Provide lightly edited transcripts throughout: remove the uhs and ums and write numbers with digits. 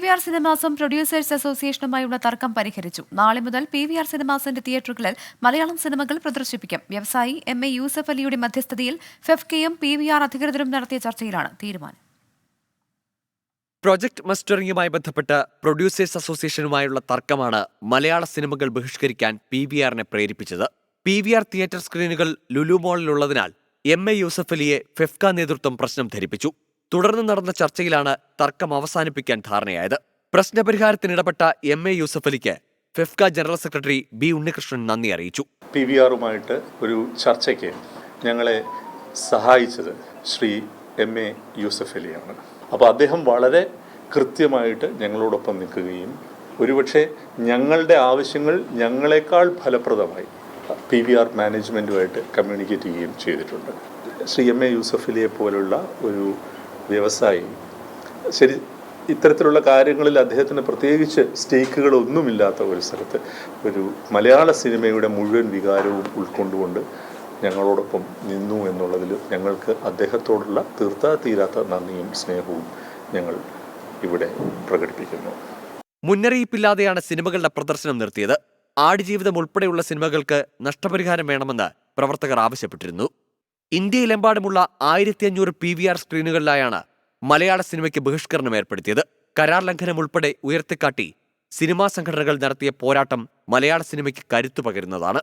PVR സിനിമാസും producers അസോസിയേഷനുമായുള്ള തർക്കം പരിഹരിച്ചു. നാളെ മുതൽ PVR സിനിമാസിന്റെ തിയേറ്ററുകളിൽ മലയാളം സിനിമകൾ പ്രദർശിപ്പിക്കും. വ്യവസായി MA യൂസഫ് അലിയുടെ മധ്യസ്ഥതയിൽ ഫെഫ്കയും PVR അധികൃതരും നടത്തിയ ചർച്ചയിലാണ് തീരുമാനം. പ്രൊജക്ട് മസ്റ്ററിംഗുമായി ബന്ധപ്പെട്ട് പ്രൊഡ്യൂസേഴ്സ് അസോസിയേഷനുമായുള്ള തർക്കമാണ് മലയാള സിനിമകൾ ബഹിഷ്കരിക്കാൻ PVRനെ പ്രേരിപ്പിച്ചത്. PVR തിയേറ്റർ സ്ക്രീനുകൾ ലുലു മോളിലുള്ളതിനാൽ MA യൂസഫ് അലിയെ ഫെഫ്ക നേതൃത്വം പ്രശ്നം ധരിപ്പിച്ചു. തുടർന്ന് നടന്ന ചർച്ചയിലാണ് തർക്കം അവസാനിപ്പിക്കാൻ ധാരണയായത്. പ്രശ്നപരിഹാരത്തിനിടപെട്ട MA യൂസഫ് അലിക്ക് FEFKA general secretary B Unnikrishnan നന്ദി അറിയിച്ചു. PVRുമായിട്ട് ഒരു ചർച്ചയ്ക്ക് ഞങ്ങളെ സഹായിച്ചത് ശ്രീ MA യൂസഫ് അലിയാണ്. അപ്പോൾ അദ്ദേഹം വളരെ കൃത്യമായിട്ട് ഞങ്ങളോടൊപ്പം നിൽക്കുകയും ഒരുപക്ഷെ ഞങ്ങളുടെ ആവശ്യങ്ങൾ ഞങ്ങളെക്കാൾ ഫലപ്രദമായി PVR മാനേജ്മെൻറ്റുമായിട്ട് കമ്മ്യൂണിക്കേറ്റ് ചെയ്യുകയും ചെയ്തിട്ടുണ്ട്. ശ്രീ MA യൂസഫ് അലിയെ പോലുള്ള ഒരു വ്യവസായി ശരി ഇത്തരത്തിലുള്ള കാര്യങ്ങളിൽ അദ്ദേഹത്തിന് പ്രത്യേകിച്ച് സ്റ്റേക്കുകളൊന്നുമില്ലാത്ത ഒരു സ്ഥലത്ത് ഒരു മലയാള സിനിമയുടെ മുഴുവൻ വികാരവും ഉൾക്കൊണ്ടുകൊണ്ട് ഞങ്ങളോടൊപ്പം നിന്നു എന്നുള്ളതിൽ ഞങ്ങൾക്ക് അദ്ദേഹത്തോടുള്ള തീരാത്ത നന്ദിയും സ്നേഹവും ഞങ്ങൾ ഇവിടെ പ്രകടിപ്പിക്കുന്നു. മുന്നറിയിപ്പില്ലാതെയാണ് സിനിമകളുടെ പ്രദർശനം നിർത്തിയത്. ആടുജീവിതം ഉൾപ്പെടെയുള്ള സിനിമകൾക്ക് നഷ്ടപരിഹാരം വേണമെന്ന് പ്രവർത്തകർ ആവശ്യപ്പെട്ടിരുന്നു. ഇന്ത്യയിലെമ്പാടുമുള്ള 1500 PVR സ്ക്രീനുകളിലായാണ് മലയാള സിനിമയ്ക്ക് ബഹിഷ്കരണം ഏർപ്പെടുത്തിയത്. കരാർ ലംഘനം ഉൾപ്പെടെ ഉയർത്തിക്കാട്ടി സിനിമാ സംഘടനകൾ നടത്തിയ പോരാട്ടം മലയാള സിനിമയ്ക്ക് കരുത്തു പകരുന്നതാണ്.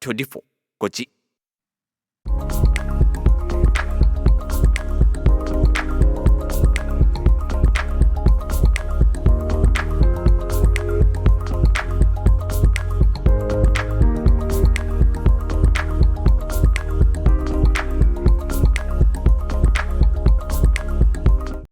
24 കൊച്ചി.